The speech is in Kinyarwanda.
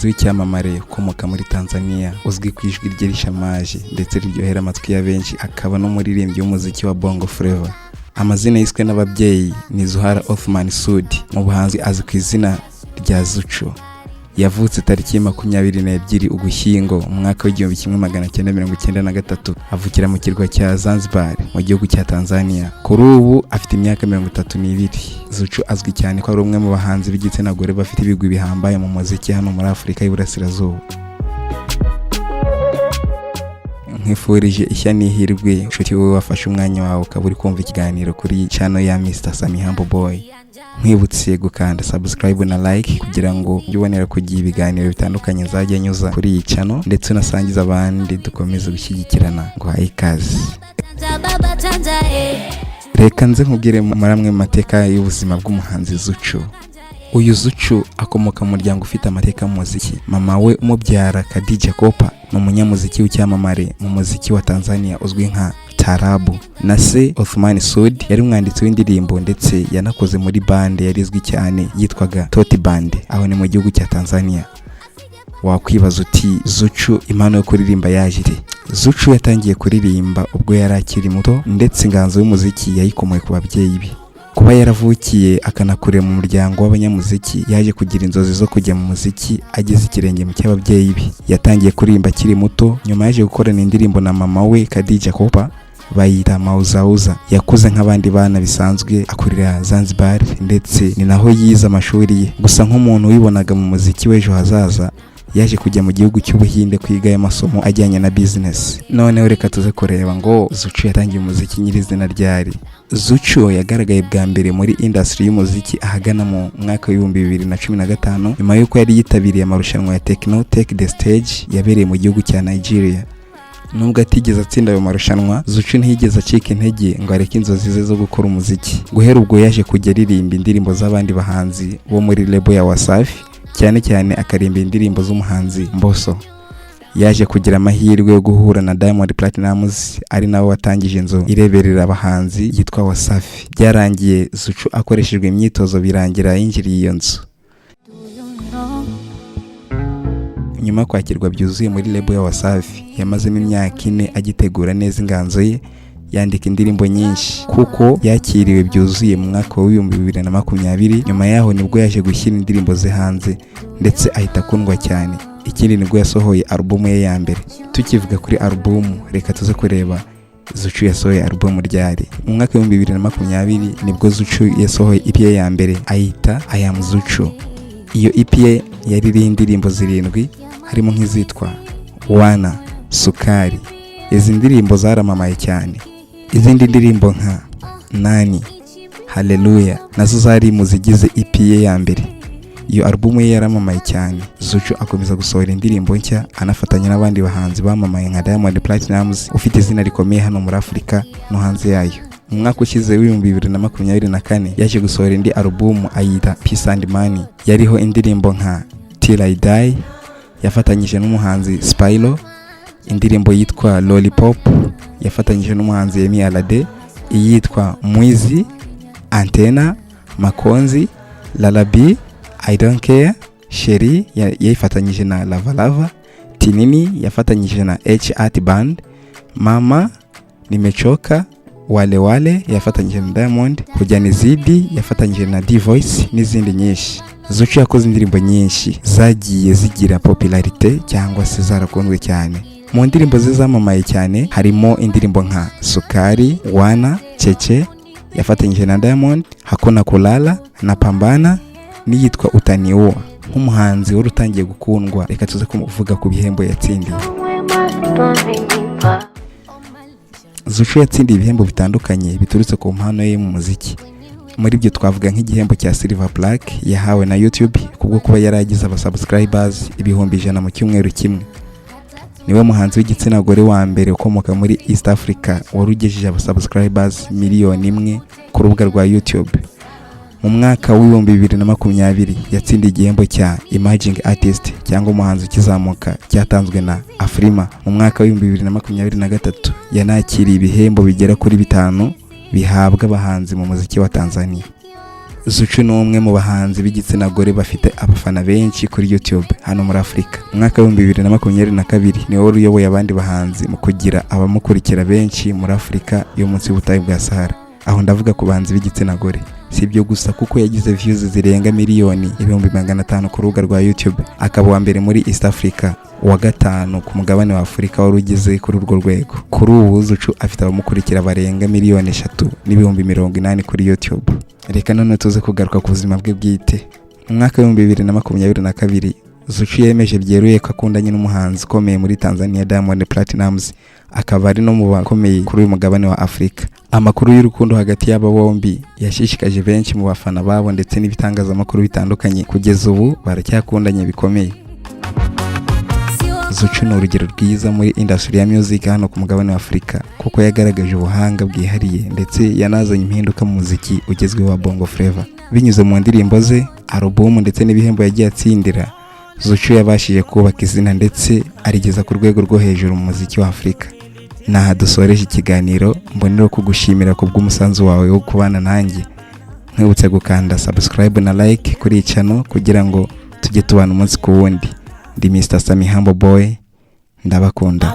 umuhanzi w'icyamamare ukomoka muri Tanzania uzwi ku ijwi rye rishamaje ndetse riryohera amatwi ya benshi, akaba n'umuririmbyi w'umuziki wa Bongo Flava. Amazina yiswe n'ababyeyi ni Zuhara Othman Sudi, mu buhanzi azi ku izina rya Zuchu. Yavutse tariki 22 Ugushyingo mu mwaka w'1993, avukira mu kirwa cya Zanzibar mu gihugu cya Tanzania. Kuri ubu afite imyaka 32. Zuchu azwi cyane ko ari umwe mu bahanzi b'igitsina gore bafite ibigwi bihambaye mu muziki hano muri Afurika y'Iburasirazuba. Nkifurije ishya n'ihirwe inshuti wowe wafashe umwanya wawe ukaba uri kumva ikiganiro kuri channel ya Mr Sammy Humble Boy. Nkwibutse gukanda subscribe na like kugira ngo ubonere kugira ibiganiro bitandukanye nzajya nyuza kuri iyi channel, ndetse unasangiza abandi dukomeze gushyigikirana. Ngo haye ikaze. Reka nze nkubwire muri amwe mu mateka y'ubuzima bw'umuhanzi Zuchu. Uyu Zuchu akomoka mu muryango ufite amateka mu muziki. Mama we umubyara Khadija Kopa ni umunyamuziki w'icyamamare mu muziki wa Tanzania uzwi nka Tarabu. Na se Othman Sudi yari umwanditsi w'indirimbo ndetse yanakoze muri bande yari izwi cyane yitwaga Toti Band, aho ni mu gihugu cya Tanzania. Wakwibaza uti Zuchu impano yo kuririmba yaje ite? Zuchu yatangiye kuririmba ubwo yari akiri muto, ndetse inganzo y'umuziki yayikomoye ku babyeyi be. Kuba yaravukiye akanakurira mu muryango w'abanyamuziki, yaje kugira inzozi zo kujya mu muziki ageze ikirenge mu cy'ababyeyi be. Yatangiye kuririmba akiri muto, nyuma yaje gukorana indirimbo na mama we Khadija Kopa bayita Mauzauza. Yakuze nk'abandi bana bisanzwe akurira Zanzibar, ndetse ni naho yize amashuri ye. Gusa nk'umuntu wibonaga mu muziki w'ejo hazaza, yaje kujya mu gihugu cy'Ubuhinde kwiga amasomo ajyanye na business. Noneho reka tuze kureba ngo Zuchu yatangiye umuziki nyirizina ryari. Zuchu yagaragaye bwa mbere muri industry y'umuziki ahagana mu mwaka wa 2015, nyuma y'uko yari yitabiriye amarushanwa ya Tekno Take the Stage yabereye mu gihugu cya Nigeria. Nubwo atigeze atsinda ayo marushanwa, Zuchu ntiyigeze acika intege ngo areke inzozi ze zo gukora umuziki. Guhera ubwo yaje kujya aririmba indirimbo z'abandi bahanzi bo muri label ya Wasafi, cyane cyane akarimba indirimbo z'umuhanzi Mbosso. Yaje kugira amahirwe yo guhura na Diamond Platnumz, ari nawe watangije inzu ireberera abahanzi yitwa Wasafi. Byarangiye Zuchu akoreshejwe imyitozo birangira yinjiriye iyo nzu. Nyuma kwakirwa byuzuye muri label ya Wasafi, yamazemo imyaka 4 agitegura neza inganzo ye, yandika indirimbo nyinshi kuko yakiriwe byuzuye mu mwaka wa 2020. Nyuma yaho nibwo yaje gushyira indirimbo ze hanze, ndetse ahita akundwa cyane. Ikindi nibwo yasohoye album ye ya mbere. Tukivuga kuri album, reka tuze kureba Zuchu yasohoye album ryari. Mu mwaka wa 2020 nibwo Zuchu yasohoye EP ye ya mbere ayita I Am Zuchu. Iyo EP ye yari iriho indirimbo 7 harimo nk'izitwa Wana, Sukari. Izi ndirimbo zaramamaye cyane. Izindi ndirimbo nka Nani, Hallelujah nazo zari mu zigize EP ye ya mbere. Iyo album ye yaramamaye cyane. Zuchu akomeza gusohora indirimbo nshya anafatanya n'abandi bahanzi bamamaye nka Diamond Platnumz ufite izina rikomeye hano muri Afurika no hanze yayo. Mu mwaka ushize wa 2024 yaje gusohora indi album ayita Peace and Money, yariho indirimbo nka Till I Die yafatanyije n'umuhanzi Spyro, indirimbo yitwa Lollipop yafatanyije n'umuhanzi Yemi Alade, iyitwa Mwizi, Antena, Makonzi, Lalabi, I Don't Care, Sheri yafatanyije na Lava Lava, Tinini yafatanyije na H-Art Band, Mama, Nimechoka, Wale Wale yafatanyije na Diamond, Hujanizidi yafatanyije na D-Voice n'izindi nyinshi. Zuchu yakoze indirimbo nyinshi zagiye zigira popularite cyangwa se zarakunzwe cyane. Mu ndirimbo ze zamamaye cyane harimo indirimbo nka Sukari, Wana, Cheche yafatanyije na Diamond, Hakuna Kulala na Pambana, n'iyitwa Utaniua. Nk'umuhanzi wari utangiye gukundwa, reka tuze kuvuga ku bihembo yatsindiye. Zuchu yatsindiye ibihembo bitandukanye biturutse ku mpano ye mu muziki. Muri byo twavuga nk'igihembo cya Silver Plaque yahawe na YouTube kubwo kuba yaragize abasubscribers 100,000 mu cyumweru kimwe. Niwe muhanzi w'igitsina gore wa mbere ukomoka muri East Africa warugejeje abasubscribers 1,000,000 ku rubuga rwa YouTube. Mu mwaka wa 2020 yatsindiye igihembo cya Emerging Artist cyangwa umuhanzi ukizamuka cyatanzwe na Afrima. Mu mwaka wa 2023 yanakiriye ibihembo bigera kuri 5 bihabwa abahanzi mu muziki wa Tanzania. Zucu ni umwe mu bahanzi b'igitsina gore bafite abafana benshi kuri YouTube hano muri Afurika. Mu mwaka wa 2022 niwe wari uyoboye abandi bahanzi mu kugira abamukurikira benshi muri Afurika yo munsi y'ubutayu bwa Sahara. Aho ndavuga ku bahanzi b'igitsina gore. Si ibyo gusa kuko yagize views zirenga miliyoni 500,000 ku rubuga rwa YouTube, akaba wa mbere muri East Africa, wa gatanu ku mugabane wa Afurika wari ugeze kuri urwo rwego. Kuri ubu Zucu afite abamukurikira barenga miliyoni 3,80,000 kuri YouTube. Reka none tuze kugaruka ku buzima bwe bwite. Mu mwaka wa 2022 Zucu yemeje byeruye ko akundanye n'umuhanzi ukomeye muri Tanzania Diamond Platnumz, akaba ari no mu bakomeye kuri uyu mugabane wa Afurika. Amakuru y'urukundo hagati y'aba bombi yashishikaje benshi mu bafana babo ndetse n'ibitangazamakuru bitandukanye. Kugeza ubu baracyakundanye bikomeye. Zucu ni urugero rwiza muri industry ya music hano ku mugabane wa Afurika kuko yagaragaje ubuhanga bwihariye ndetse yanazanye impinduka mu muziki ugezweho wa Bongo Flava. Binyuze mu ndirimbo ze, album ndetse n'ibihembo yagiye atsindira, Zucu yabashije kubaka izina ndetse arigeza ku rwego rwo hejuru mu muziki wa Afurika. Naha dusoreje ikiganiro, mbonera kugushimira ku bw'umusanzu wawe wo kubana nanjye. Nkwibutse gukanda subscribe na like kuri channel kugira ngo tujye tubana umunsi ku wundi. Ndi Mr. Sami Humble Boy, ndabakunda.